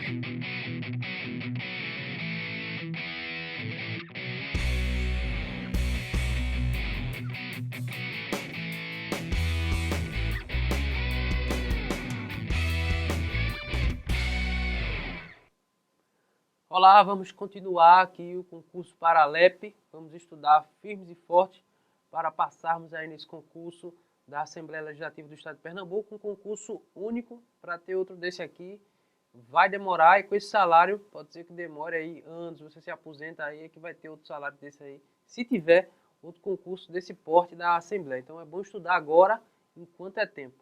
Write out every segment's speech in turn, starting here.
Olá, vamos continuar aqui o concurso para a LEP. Vamos estudar firmes e fortes para passarmos aí nesse concurso da Assembleia Legislativa do Estado de Pernambuco, um concurso único. Para ter outro desse aqui vai demorar, e com esse salário pode ser que demore aí anos, você se aposenta aí que vai ter outro salário desse aí, se tiver outro concurso desse porte da Assembleia. Então é bom estudar agora, enquanto é tempo.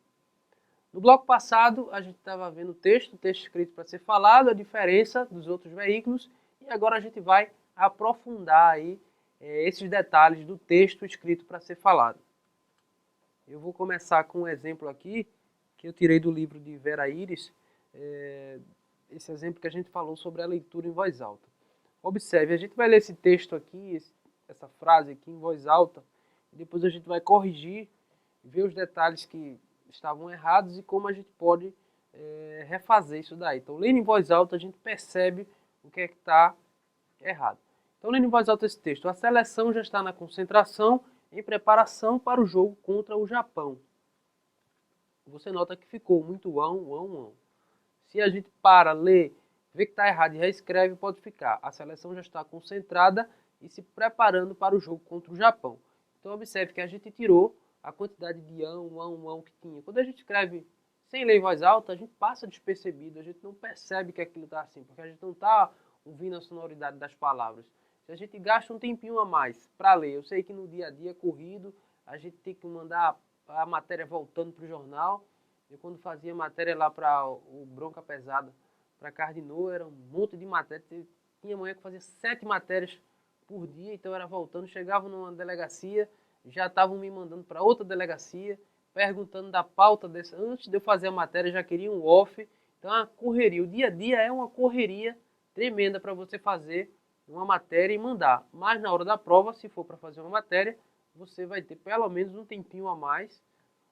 No bloco passado, a gente estava vendo o texto escrito para ser falado, a diferença dos outros veículos, e agora a gente vai aprofundar aí esses detalhes do texto escrito para ser falado. Eu vou começar com um exemplo aqui, que eu tirei do livro de Vera Iris, esse exemplo que a gente falou sobre a leitura em voz alta. Observe, a gente vai ler esse texto aqui, essa frase aqui em voz alta, e depois a gente vai corrigir, ver os detalhes que estavam errados e como a gente pode refazer isso daí. Então, lendo em voz alta, a gente percebe o que é que está errado. Então, lendo em voz alta esse texto, a seleção já está na concentração em preparação para o jogo contra o Japão. Você nota que ficou muito ão. Se a gente para, lê, vê que está errado e reescreve, pode ficar. A seleção já está concentrada e se preparando para o jogo contra o Japão. Então, observe que a gente tirou a quantidade de ão que tinha. Quando a gente escreve sem ler em voz alta, a gente passa despercebido, a gente não percebe que aquilo está assim, porque a gente não está ouvindo a sonoridade das palavras. Se a gente gasta um tempinho a mais para ler, eu sei que no dia a dia corrido, a gente tem que mandar a matéria voltando para o jornal. Eu quando fazia matéria lá para o Bronca Pesada, para Cardinô, era um monte de matéria. Tinha manhã que fazia 7 matérias por dia, então era voltando, chegava numa delegacia, já estavam me mandando para outra delegacia, perguntando da pauta dessa. Antes de eu fazer a matéria, já queria um off. Então, a correria. O dia a dia é uma correria tremenda para você fazer uma matéria e mandar. Mas na hora da prova, se for para fazer uma matéria, você vai ter pelo menos um tempinho a mais.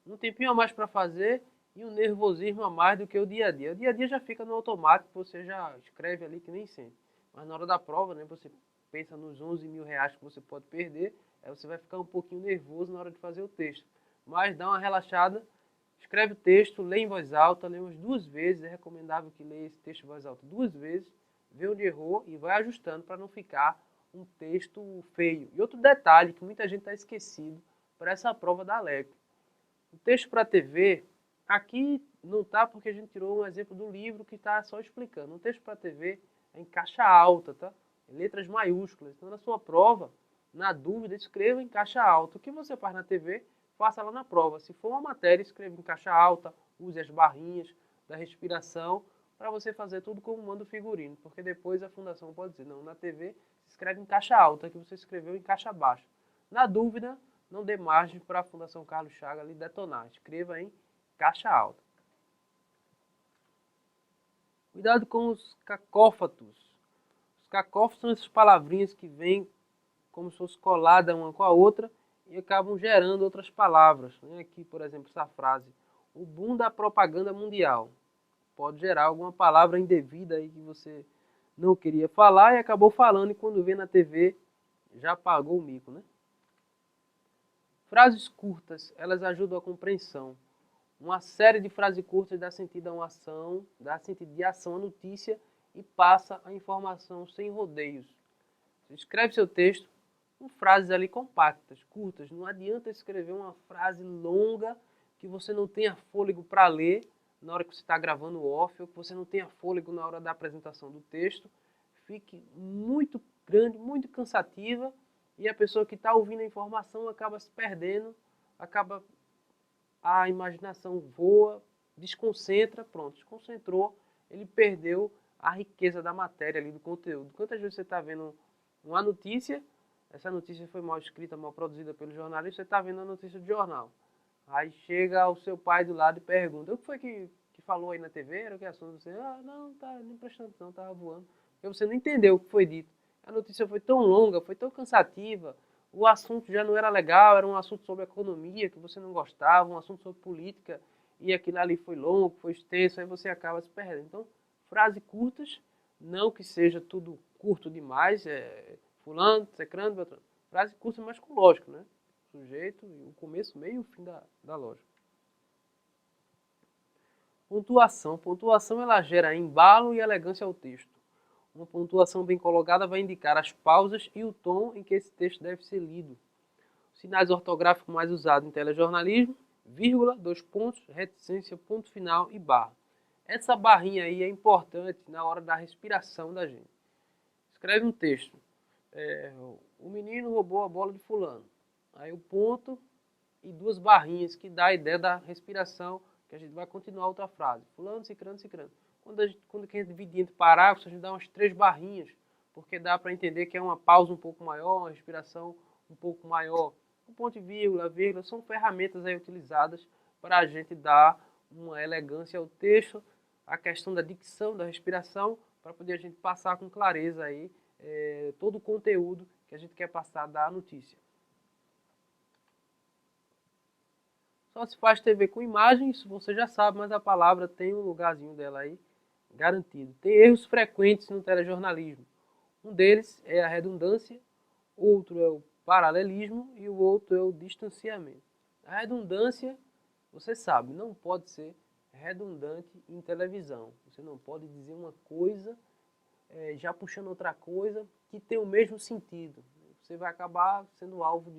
Um tempinho a mais para fazer e um nervosismo a mais do que o dia a dia. O dia a dia já fica no automático, você já escreve ali que nem sente. Mas na hora da prova, né, você pensa nos 11 mil reais que você pode perder. Aí você vai ficar um pouquinho nervoso na hora de fazer o texto. Mas dá uma relaxada, escreve o texto, lê em voz alta, lê umas 2 vezes. É recomendável que leia esse texto em voz alta 2 vezes, vê onde errou e vai ajustando para não ficar um texto feio. E outro detalhe que muita gente está esquecido para essa prova da LEP. O texto para a TV, aqui não está porque a gente tirou um exemplo do livro que está só explicando. O texto para a TV é em caixa alta, tá? Em letras maiúsculas. Então, na sua prova, na dúvida, escreva em caixa alta. O que você faz na TV, faça lá na prova. Se for uma matéria, escreva em caixa alta, use as barrinhas da respiração para você fazer tudo como manda o figurino. Porque depois a fundação pode dizer, não, na TV se escreve em caixa alta, que você escreveu em caixa baixa. Na dúvida, não dê margem para a Fundação Carlos Chagas ali detonar. Escreva em caixa alta. Cuidado com os cacófatos. Os cacófatos são essas palavrinhas que vêm como se fosse colada uma com a outra e acabam gerando outras palavras. Aqui, por exemplo, essa frase, o boom da propaganda mundial. Pode gerar alguma palavra indevida aí que você não queria falar e acabou falando, e quando vê na TV já pagou o mico, né? Frases curtas, elas ajudam a compreensão. Uma série de frases curtas dá sentido a uma ação, dá sentido de ação à notícia e passa a informação sem rodeios. Você escreve seu texto com frases ali compactas, curtas. Não adianta escrever uma frase longa que você não tenha fôlego para ler na hora que você está gravando o off, ou que você não tenha fôlego na hora da apresentação do texto. Fique muito grande, muito cansativa, e a pessoa que está ouvindo a informação acaba se perdendo, a imaginação voa, desconcentra, pronto, desconcentrou, ele perdeu a riqueza da matéria ali, do conteúdo. Quantas vezes você está vendo uma notícia, essa notícia foi mal escrita, mal produzida pelo jornalista, você está vendo a notícia do jornal. Aí chega o seu pai do lado e pergunta, o que foi que falou aí na TV? Era o que assunto? Você, não, tá nem prestando atenção, estava voando. Porque você não entendeu o que foi dito. A notícia foi tão longa, foi tão cansativa, o assunto já não era legal, era um assunto sobre economia que você não gostava, um assunto sobre política, e aquilo ali foi longo, foi extenso, aí você acaba se perdendo. Então, Frases curtas, não que seja tudo curto demais, fulano, cicrano, beltrano. Frase curta, mas com lógica, né? Sujeito, o começo, meio e o fim da lógica. Pontuação. Pontuação ela gera embalo e elegância ao texto. Uma pontuação bem colocada vai indicar as pausas e o tom em que esse texto deve ser lido. Sinais ortográficos mais usados em telejornalismo: vírgula, dois pontos, reticência, ponto final e barra. Essa barrinha aí é importante na hora da respiração da gente. Escreve um texto. O menino roubou a bola de fulano. Aí o ponto e duas barrinhas que dá a ideia da respiração, que a gente vai continuar outra frase. Fulano, cicrano, cicrano. Quando a gente divide entre parágrafos, a gente dá umas 3 barrinhas, porque dá para entender que é uma pausa um pouco maior, uma respiração um pouco maior. O ponto e vírgula, vírgula, são ferramentas aí utilizadas para a gente dar uma elegância ao texto, a questão da dicção, da respiração, para poder a gente passar com clareza aí todo o conteúdo que a gente quer passar da notícia. Só se faz TV com imagem, isso você já sabe, mas a palavra tem um lugarzinho dela aí garantido. Tem erros frequentes no telejornalismo. Um deles é a redundância, outro é o paralelismo e o outro é o distanciamento. A redundância, você sabe, não pode ser redundante em televisão. Você não pode dizer uma coisa já puxando outra coisa que tem o mesmo sentido. Você vai acabar sendo alvo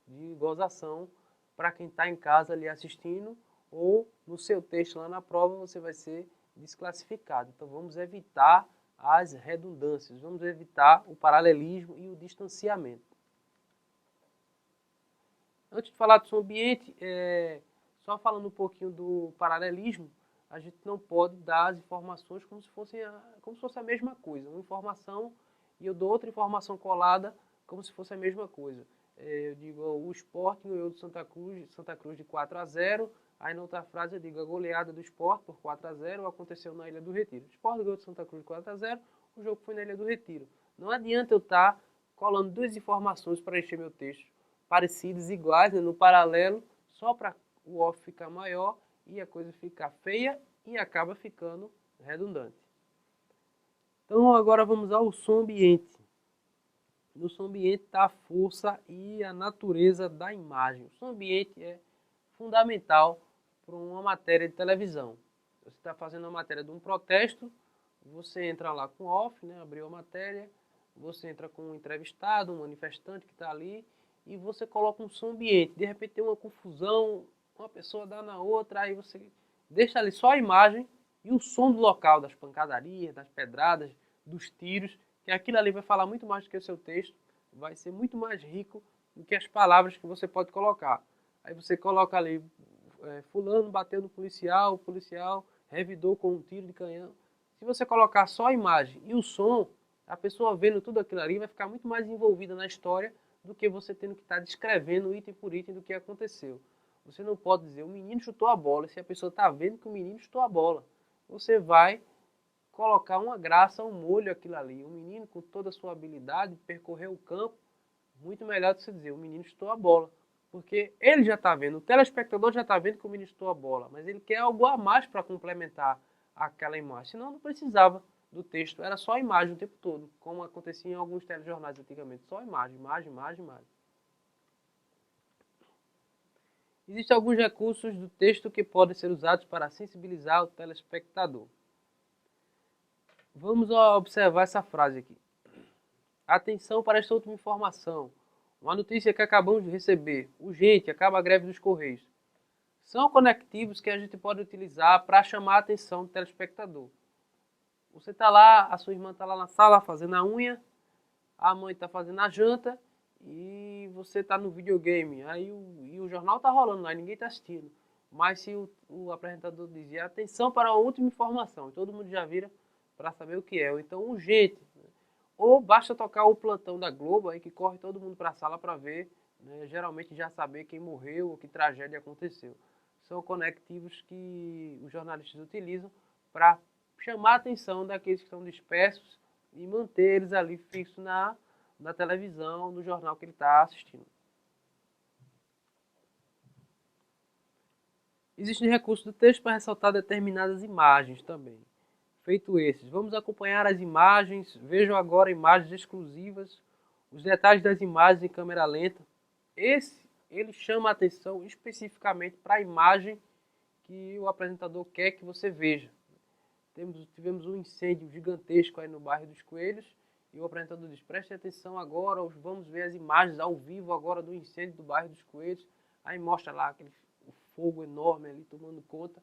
de gozação para quem está em casa ali assistindo, ou no seu texto lá na prova você vai ser desclassificado. Então vamos evitar as redundâncias, vamos evitar o paralelismo e o distanciamento. Antes de falar do som ambiente, só falando um pouquinho do paralelismo, a gente não pode dar as informações como se fosse a mesma coisa. Uma informação e eu dou outra informação colada como se fosse a mesma coisa. Eu digo, o Sport ganhou do Santa Cruz de 4-0. Aí na outra frase eu digo, a goleada do Sport por 4-0 aconteceu na Ilha do Retiro. O Sport ganhou do Santa Cruz de 4-0, o jogo foi na Ilha do Retiro. Não adianta eu estar colando duas informações para encher meu texto parecidas, iguais, né, no paralelo, só para o off ficar maior e a coisa ficar feia e acaba ficando redundante. Então agora vamos ao som ambiente. No som ambiente está a força e a natureza da imagem. O som ambiente é fundamental para uma matéria de televisão. Você está fazendo uma matéria de um protesto, você entra lá com off, né, abriu a matéria, você entra com um entrevistado, um manifestante que está ali, e você coloca um som ambiente. De repente tem uma confusão, uma pessoa dá na outra, aí você deixa ali só a imagem e o som do local, das pancadarias, das pedradas, dos tiros, que aquilo ali vai falar muito mais do que o seu texto, vai ser muito mais rico do que as palavras que você pode colocar. Aí você coloca ali, fulano bateu no policial, o policial revidou com um tiro de canhão. Se você colocar só a imagem e o som, a pessoa vendo tudo aquilo ali vai ficar muito mais envolvida na história do que você tendo que estar descrevendo item por item do que aconteceu. Você não pode dizer, o menino chutou a bola, se a pessoa está vendo que o menino chutou a bola. Você vai colocar uma graça, um molho aquilo ali. O menino, com toda a sua habilidade, percorreu o campo, muito melhor do que você dizer, o menino chutou a bola. Porque ele já está vendo, o telespectador já está vendo que o menino chutou a bola, mas ele quer algo a mais para complementar aquela imagem. Senão não precisava do texto, era só a imagem o tempo todo, como acontecia em alguns telejornais antigamente. Só imagem, imagem, imagem, imagem. Existem alguns recursos do texto que podem ser usados para sensibilizar o telespectador. Vamos observar essa frase aqui. Atenção para esta última informação. Uma notícia que acabamos de receber. Urgente, acaba a greve dos Correios. São conectivos que a gente pode utilizar para chamar a atenção do telespectador. Você está lá, a sua irmã está lá na sala fazendo a unha, a mãe está fazendo a janta e você está no videogame. Aí o jornal está rolando lá, ninguém está assistindo. Mas se o apresentador dizia atenção para a última informação, todo mundo já vira para saber o que é. Ou então urgente. Ou basta tocar o plantão da Globo, aí que corre todo mundo para a sala para ver, né, geralmente já saber quem morreu ou que tragédia aconteceu. São conectivos que os jornalistas utilizam para chamar a atenção daqueles que estão dispersos e manter eles ali fixos na televisão, no jornal que ele está assistindo. Existem recursos do texto para ressaltar determinadas imagens também. feito esses. Vamos acompanhar as imagens, vejam agora imagens exclusivas, os detalhes das imagens em câmera lenta. Esse, ele chama a atenção especificamente para a imagem que o apresentador quer que você veja. Tivemos um incêndio gigantesco aí no bairro dos Coelhos, e o apresentador diz, preste atenção agora, vamos ver as imagens ao vivo agora do incêndio do bairro dos Coelhos. Aí mostra lá o fogo enorme ali tomando conta,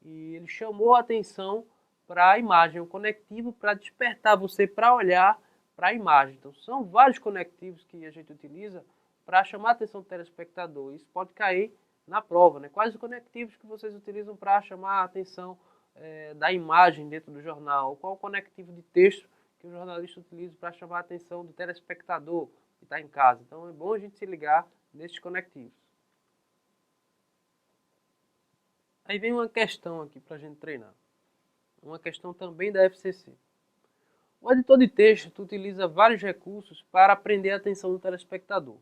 e ele chamou a atenção para a imagem, um conectivo para despertar você para olhar para a imagem. Então são vários conectivos que a gente utiliza para chamar a atenção do telespectador. Isso pode cair na prova, né? Quais os conectivos que vocês utilizam para chamar a atenção da imagem dentro do jornal? Qual o conectivo de texto que o jornalista utiliza para chamar a atenção do telespectador que está em casa? Então é bom a gente se ligar nesses conectivos. Aí vem uma questão aqui para a gente treinar. Uma questão também da FCC. O editor de texto utiliza vários recursos para prender a atenção do telespectador.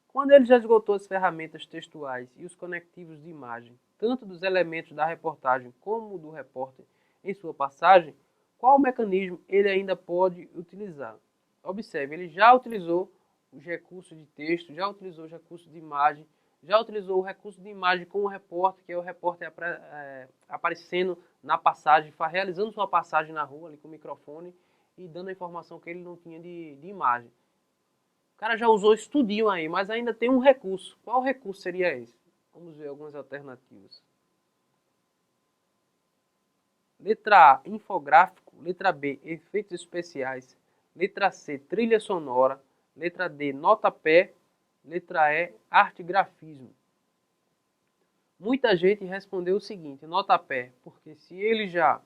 Quando ele já esgotou as ferramentas textuais e os conectivos de imagem, tanto dos elementos da reportagem como do repórter em sua passagem, qual mecanismo ele ainda pode utilizar? Observe, ele já utilizou os recursos de texto, já utilizou os recursos de imagem, já utilizou o recurso de imagem com o repórter, que é o repórter aparecendo na passagem, realizando sua passagem na rua ali com o microfone e dando a informação que ele não tinha de imagem. O cara já usou isso tudinho aí, mas ainda tem um recurso. Qual recurso seria esse? Vamos ver algumas alternativas. Letra A, infográfico. Letra B, efeitos especiais. Letra C, trilha sonora. Letra D, notapé. Letra E, arte grafismo. Muita gente respondeu o seguinte, notapé, porque se ele já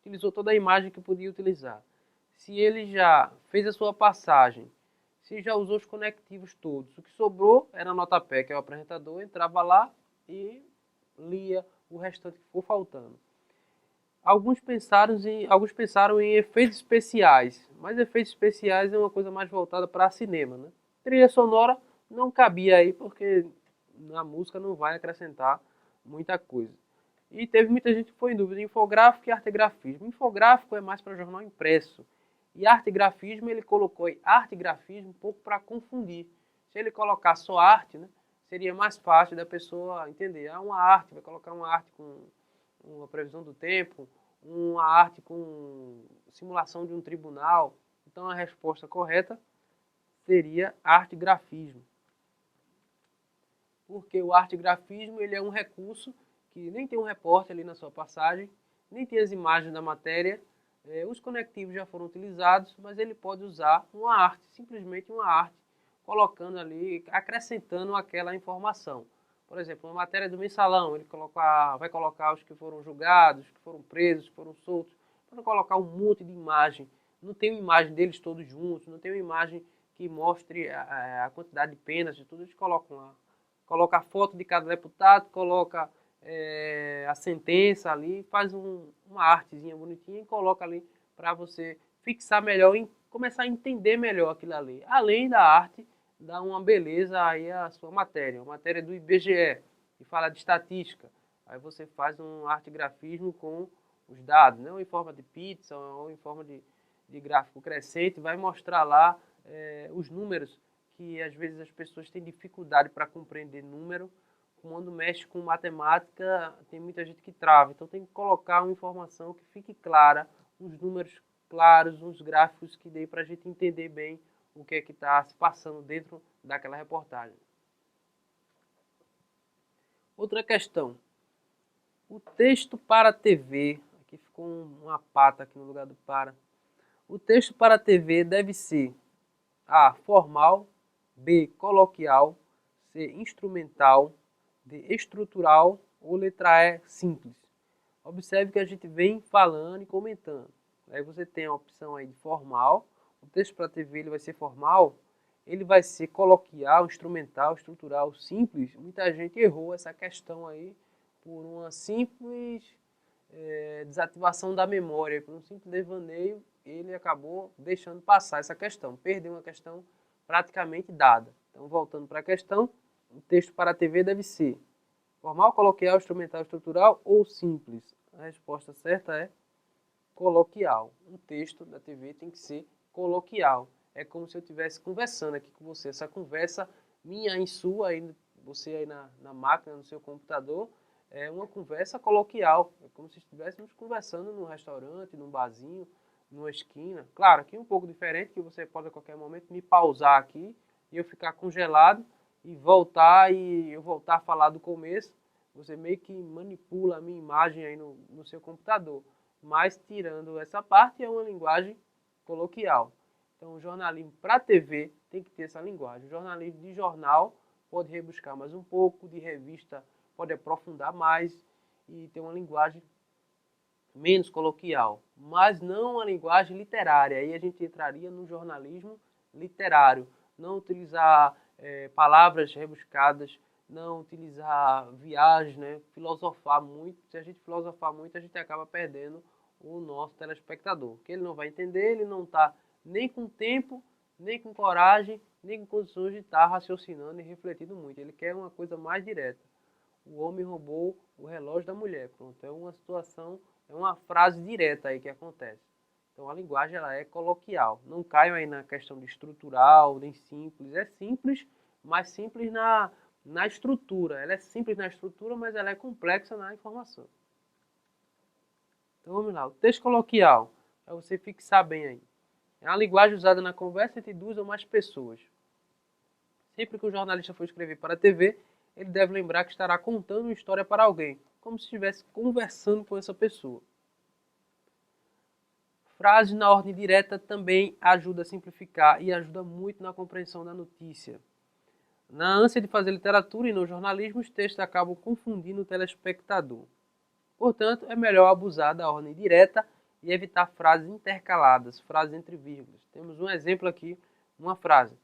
utilizou toda a imagem que podia utilizar, se ele já fez a sua passagem, se já usou os conectivos todos, o que sobrou era notapé, que é o apresentador, entrava lá e lia o restante que ficou faltando. Alguns pensaram em efeitos especiais, mas efeitos especiais é uma coisa mais voltada para cinema, né? Trilha sonora não cabia aí, porque na música não vai acrescentar muita coisa. E teve muita gente que foi em dúvida, infográfico e artegrafismo. Infográfico é mais para jornal impresso. E artegrafismo, ele colocou aí artegrafismo um pouco para confundir. Se ele colocar só arte, né, seria mais fácil da pessoa entender. Uma arte, vai colocar uma arte com uma previsão do tempo, uma arte com simulação de um tribunal. Então a resposta correta seria artegrafismo. Porque o artegrafismo ele é um recurso que nem tem um repórter ali na sua passagem, nem tem as imagens da matéria, os conectivos já foram utilizados, mas ele pode usar uma arte, simplesmente uma arte, colocando ali, acrescentando aquela informação. Por exemplo, uma matéria do mensalão, ele vai colocar os que foram julgados, que foram presos, que foram soltos, para colocar um monte de imagem. Não tem uma imagem deles todos juntos, não tem uma imagem que mostre a quantidade de penas de tudo, eles colocam lá. Coloca a foto de cada deputado, coloca a sentença ali, faz uma artezinha bonitinha e coloca ali para você fixar melhor e começar a entender melhor aquilo ali. Além da arte, dá uma beleza aí a sua matéria. Uma matéria do IBGE, que fala de estatística. Aí você faz um artegrafismo com os dados, não em forma de pizza ou em forma de gráfico crescente, vai mostrar lá os números, que às vezes as pessoas têm dificuldade para compreender número. Quando mexe com matemática, tem muita gente que trava. Então tem que colocar uma informação que fique clara, uns números claros, uns gráficos que dê para a gente entender bem o que é que está se passando dentro daquela reportagem. Outra questão. O texto para a TV, aqui ficou uma pata aqui no lugar do para. O texto para a TV deve ser A, formal, B, coloquial, C, instrumental, D, estrutural ou letra E, simples. Observe que a gente vem falando e comentando. Aí você tem a opção aí de formal. O texto para a TV ele vai ser formal, ele vai ser coloquial, instrumental, estrutural, simples. Muita gente errou essa questão aí por uma simples desativação da memória, por um simples devaneio, ele acabou deixando passar essa questão, perdeu uma questão praticamente dada. Então, voltando para a questão, o texto para a TV deve ser formal, coloquial, instrumental, estrutural ou simples? A resposta certa é coloquial. Um texto da TV tem que ser coloquial. É como se eu estivesse conversando aqui com você. Essa conversa minha em sua, aí, você aí na máquina, no seu computador, é uma conversa coloquial. É como se estivéssemos conversando num restaurante, num barzinho, numa esquina. Claro, aqui é um pouco diferente, que você pode a qualquer momento me pausar aqui e eu ficar congelado e eu voltar a falar do começo. Você meio que manipula a minha imagem aí no seu computador. Mas tirando essa parte, é uma linguagem coloquial. Então, o jornalismo para a TV tem que ter essa linguagem. O jornalismo de jornal pode rebuscar mais um pouco, de revista pode aprofundar mais e ter uma linguagem menos coloquial, mas não a linguagem literária. Aí a gente entraria no jornalismo literário. Não utilizar palavras rebuscadas, não utilizar viagens, né? Filosofar muito. Se a gente filosofar muito, a gente acaba perdendo o nosso telespectador, que ele não vai entender, ele não está nem com tempo, nem com coragem, nem com condições de estar raciocinando e refletindo muito. Ele quer uma coisa mais direta. O homem roubou o relógio da mulher. Pronto, é uma situação, é uma frase direta aí que acontece. Então a linguagem ela é coloquial. Não caiam aí na questão de estrutural, nem simples. É simples, mas simples na estrutura. Ela é simples na estrutura, mas ela é complexa na informação. Então vamos lá. O texto coloquial, para você fixar bem aí. É uma linguagem usada na conversa entre duas ou mais pessoas. Sempre que o jornalista for escrever para a TV, ele deve lembrar que estará contando uma história para alguém, como se estivesse conversando com essa pessoa. Frase na ordem direta também ajuda a simplificar e ajuda muito na compreensão da notícia. Na ânsia de fazer literatura e no jornalismo, os textos acabam confundindo o telespectador. Portanto, é melhor abusar da ordem direta e evitar frases intercaladas, frases entre vírgulas. Temos um exemplo aqui, uma frase.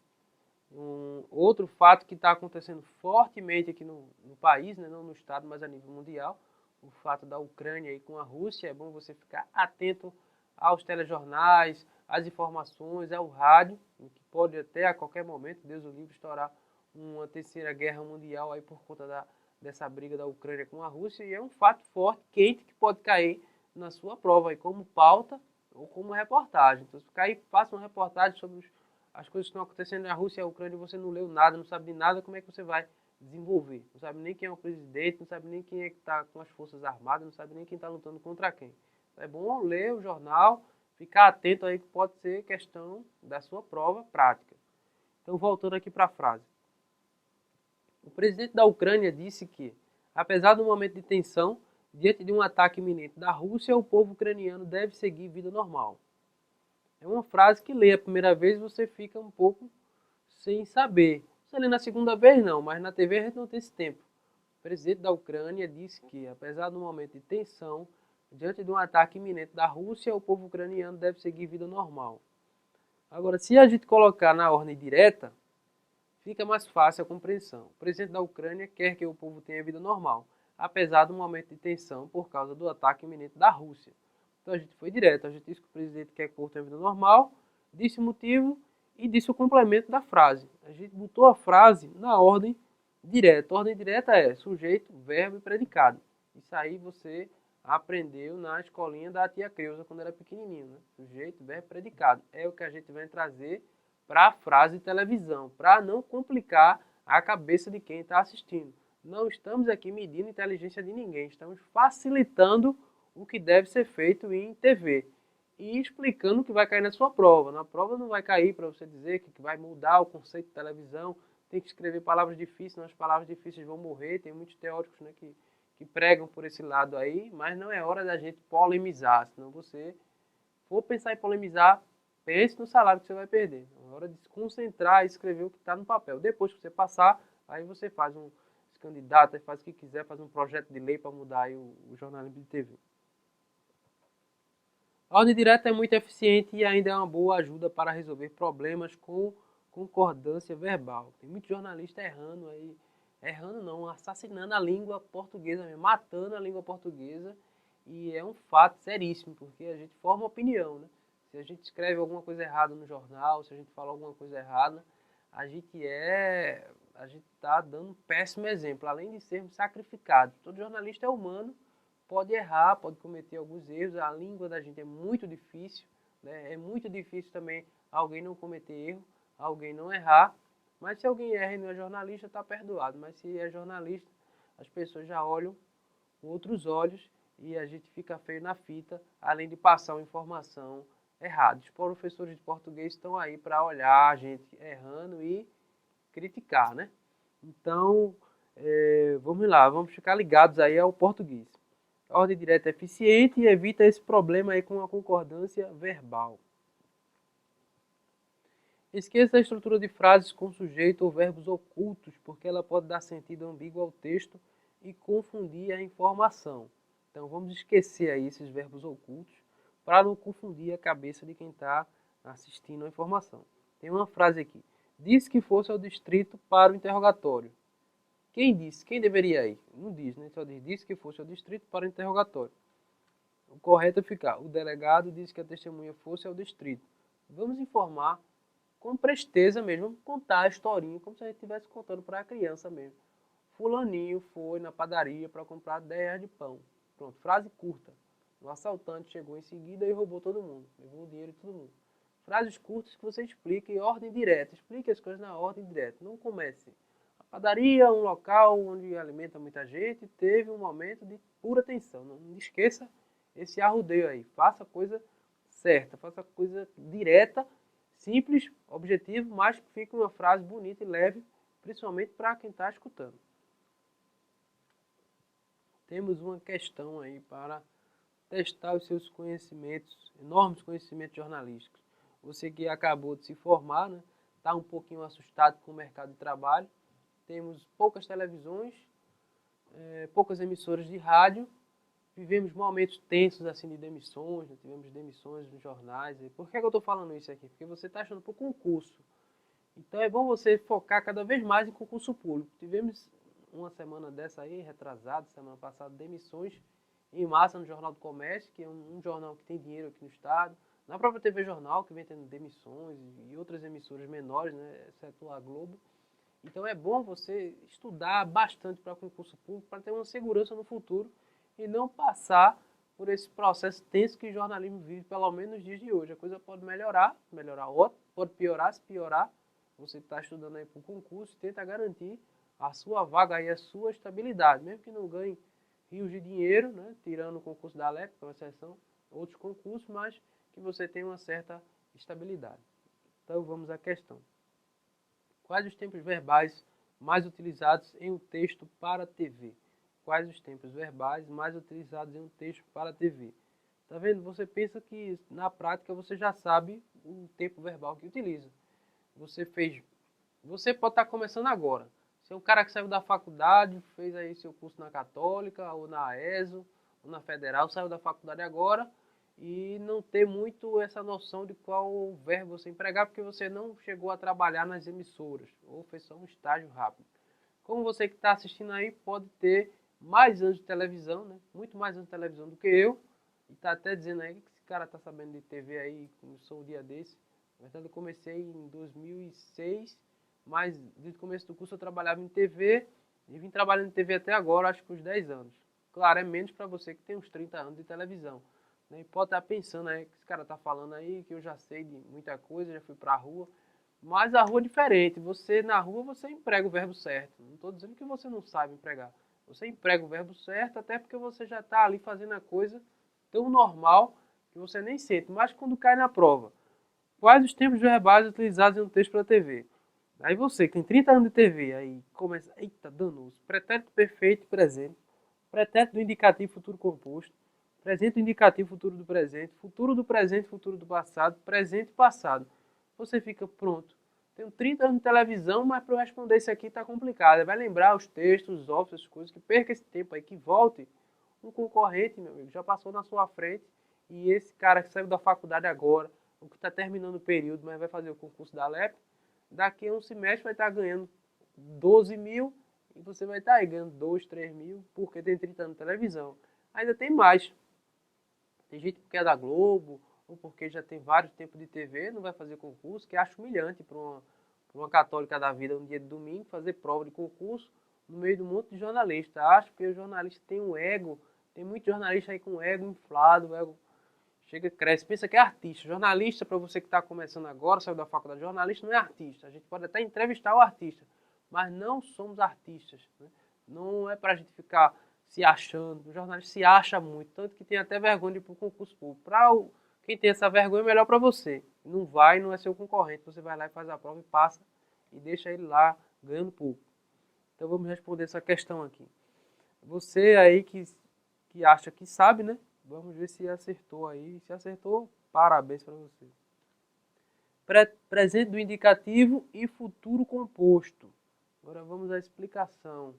Outro fato que está acontecendo fortemente aqui no país, né, não no estado, mas a nível mundial, o fato da Ucrânia aí com a Rússia. É bom você ficar atento aos telejornais, às informações, ao rádio, que pode até a qualquer momento, Deus o livre, estourar uma terceira guerra mundial aí por conta dessa briga da Ucrânia com a Rússia. E é um fato forte, quente, que pode cair na sua prova aí como pauta ou como reportagem. Então, se cair, faça uma reportagem sobre as coisas que estão acontecendo na Rússia e a Ucrânia, você não leu nada, não sabe de nada, como é que você vai desenvolver? Não sabe nem quem é o presidente, não sabe nem quem é que está com as forças armadas, não sabe nem quem está lutando contra quem. Então é bom ler o jornal, ficar atento aí que pode ser questão da sua prova prática. Então voltando aqui para a frase. O presidente da Ucrânia disse que, apesar do momento de tensão, diante de um ataque iminente da Rússia, o povo ucraniano deve seguir vida normal. É uma frase que lê a primeira vez você fica um pouco sem saber. Você lê na segunda vez não, mas na TV a gente não tem esse tempo. O presidente da Ucrânia disse que, apesar do momento de tensão, diante de um ataque iminente da Rússia, o povo ucraniano deve seguir vida normal. Agora, se a gente colocar na ordem direta, fica mais fácil a compreensão. O presidente da Ucrânia quer que o povo tenha vida normal, apesar do momento de tensão por causa do ataque iminente da Rússia. Então a gente foi direto, a gente disse que o presidente quer que o povo tenha vida normal, disse o motivo e disse o complemento da frase. A gente botou a frase na ordem direta. A ordem direta é sujeito, verbo e predicado. Isso aí você aprendeu na escolinha da tia Creuza quando era pequenininho, né? Sujeito, verbo e predicado. É o que a gente vai trazer para a frase de televisão, para não complicar a cabeça de quem está assistindo. Não estamos aqui medindo a inteligência de ninguém, estamos facilitando o que deve ser feito em TV e explicando o que vai cair na sua prova. Na prova não vai cair para você dizer que vai mudar o conceito de televisão, tem que escrever palavras difíceis, senão as palavras difíceis vão morrer. Tem muitos teóricos, né, que pregam por esse lado aí, mas não é hora da gente polemizar, senão você for pensar em polemizar, pense no salário que você vai perder. É hora de se concentrar e escrever o que está no papel. Depois que você passar, aí você faz se candidata, faz o que quiser, faz um projeto de lei para mudar aí o jornalismo de TV. A ordem direta é muito eficiente e ainda é uma boa ajuda para resolver problemas com concordância verbal. Tem muito jornalista errando aí, errando não, assassinando a língua portuguesa, matando a língua portuguesa, e é um fato seríssimo, porque a gente forma opinião, né? Se a gente escreve alguma coisa errada no jornal, se a gente fala alguma coisa errada, a gente está dando um péssimo exemplo, além de sermos sacrificados. Todo jornalista é humano, pode errar, pode cometer alguns erros. A língua da gente é muito difícil, né? É muito difícil também alguém não cometer erro, alguém não errar. Mas se alguém erra e não é jornalista, está perdoado. Mas se é jornalista, as pessoas já olham com outros olhos e a gente fica feio na fita, além de passar uma informação errada. Os professores de português estão aí para olhar a gente errando e criticar, né? Então, vamos lá, vamos ficar ligados aí ao português. A ordem direta é eficiente e evita esse problema aí com a concordância verbal. Esqueça a estrutura de frases com sujeito ou verbos ocultos, porque ela pode dar sentido ambíguo ao texto e confundir a informação. Então vamos esquecer aí esses verbos ocultos para não confundir a cabeça de quem está assistindo a informação. Tem uma frase aqui. Disse que fosse ao distrito para o interrogatório. Quem disse? Quem deveria ir? Não diz, né? Só diz, disse que fosse ao distrito para o interrogatório. O correto é ficar. O delegado disse que a testemunha fosse ao distrito. Vamos informar com presteza mesmo, vamos contar a historinha, como se a gente estivesse contando para a criança mesmo. Fulaninho foi na padaria para comprar 10 reais de pão. Pronto, frase curta. O assaltante chegou em seguida e roubou todo mundo. Levou o dinheiro de todo mundo. Frases curtas que você explica em ordem direta. Explique as coisas na ordem direta. Não comece. A padaria, um local onde alimenta muita gente, teve um momento de pura tensão. Não esqueça esse arrudeio aí. Faça a coisa certa, faça a coisa direta, simples, objetivo, mas que fique uma frase bonita e leve, principalmente para quem está escutando. Temos uma questão aí para testar os seus conhecimentos, enormes conhecimentos jornalísticos. Você que acabou de se formar, né, está um pouquinho assustado com o mercado de trabalho. Temos poucas televisões, poucas emissoras de rádio. Vivemos momentos tensos assim de demissões, né? Tivemos demissões nos jornais. Por que eu estou falando isso aqui? Porque você está achando para o concurso. Então é bom você focar cada vez mais em concurso público. Tivemos uma semana dessa aí, retrasada, semana passada, demissões em massa no Jornal do Comércio, que é um jornal que tem dinheiro aqui no estado. Na própria TV Jornal, que vem tendo demissões, e outras emissoras menores, né, exceto a Globo. Então é bom você estudar bastante para concurso público, para ter uma segurança no futuro e não passar por esse processo tenso que o jornalismo vive, pelo menos nos dias de hoje. A coisa pode melhorar ótimo, pode piorar, se piorar. Você está estudando aí para o concurso, tenta garantir a sua vaga e a sua estabilidade, mesmo que não ganhe rios de dinheiro, né, tirando o concurso da Alep, que é uma exceção, outros concursos, mas que você tenha uma certa estabilidade. Então vamos à questão. Quais os tempos verbais mais utilizados em um texto para a TV? Quais os tempos verbais mais utilizados em um texto para a TV? Tá vendo? Você pensa que na prática você já sabe o tempo verbal que utiliza. Você pode estar começando agora. Você é um cara que saiu da faculdade, fez aí seu curso na Católica, ou na ESO, ou na Federal, saiu da faculdade agora e não ter muito essa noção de qual verbo você empregar, porque você não chegou a trabalhar nas emissoras, ou fez só um estágio rápido. Como você que está assistindo aí pode ter mais anos de televisão, né? Muito mais anos de televisão do que eu, e está até dizendo aí que esse cara está sabendo de TV aí, começou um dia desse. Na verdade eu comecei em 2006, mas desde o começo do curso eu trabalhava em TV, e vim trabalhando em TV até agora, acho que uns 10 anos. Claro, é menos para você que tem uns 30 anos de televisão. E pode estar pensando aí que esse cara está falando aí, que eu já sei de muita coisa, já fui para a rua. Mas a rua é diferente. Você, na rua, você emprega o verbo certo. Não estou dizendo que você não sabe empregar. Você emprega o verbo certo, até porque você já está ali fazendo a coisa tão normal que você nem sente. Mas quando cai na prova, quais os tempos verbais utilizados em um texto para a TV? Aí você, que tem 30 anos de TV, aí começa, eita, danoso. Pretérito perfeito presente. Pretérito do indicativo futuro composto. Presente do indicativo futuro do presente, futuro do passado, presente e passado. Você fica pronto. Tenho 30 anos de televisão, mas para eu responder isso aqui está complicado. Vai lembrar os textos, os óbvios, as coisas, que perca esse tempo aí, que volte. Um concorrente, meu amigo, já passou na sua frente e esse cara que saiu da faculdade agora, o que está terminando o período, mas vai fazer o concurso da Alep, daqui a um semestre vai estar ganhando 12 mil e você vai estar aí ganhando 2, 3 mil, porque tem 30 anos de televisão. Ainda tem mais. Tem gente que é da Globo, ou porque já tem vários tempos de TV, não vai fazer concurso, que acho humilhante para uma católica da vida, no dia de domingo, fazer prova de concurso no meio de um monte de jornalista. Acho que o jornalista tem um ego Tem muito jornalista aí com ego inflado, o ego chega, cresce, pensa que é artista. Jornalista, para você que está começando agora, saiu da faculdade de jornalista, não é artista. A gente pode até entrevistar o artista, mas não somos artistas, né? Não é para a gente ficar se achando. O jornalista se acha muito, tanto que tem até vergonha de ir para o concurso público. Quem tem essa vergonha, é melhor para você. Não é seu concorrente. Você vai lá e faz a prova e passa e deixa ele lá ganhando pouco. Então vamos responder essa questão aqui. Você aí que acha que sabe, né? Vamos ver se acertou aí. Se acertou, parabéns para você. Presente do indicativo e futuro composto. Agora vamos à explicação.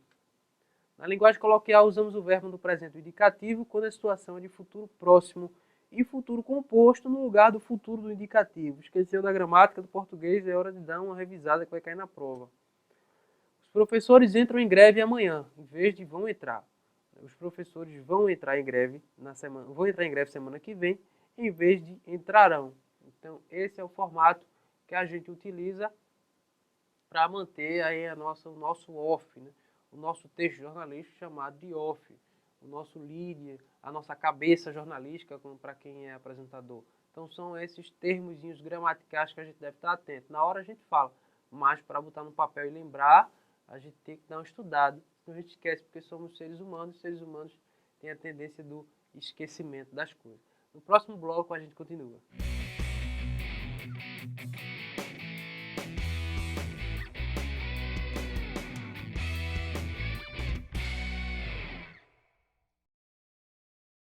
Na linguagem coloquial, usamos o verbo do presente do indicativo quando a situação é de futuro próximo e futuro composto no lugar do futuro do indicativo. Esqueceu da gramática do português, é hora de dar uma revisada que vai cair na prova. Os professores entram em greve amanhã, em vez de vão entrar. Os professores vão entrar em greve semana que vem, em vez de entrarão. Então, esse é o formato que a gente utiliza para manter aí o nosso off, né? O nosso texto jornalístico chamado de off, o nosso lead, a nossa cabeça jornalística para quem é apresentador. Então, são esses termozinhos gramaticais que a gente deve estar atento. Na hora a gente fala, mas para botar no papel e lembrar, a gente tem que dar uma estudada. Senão a gente esquece, porque somos seres humanos têm a tendência do esquecimento das coisas. No próximo bloco a gente continua.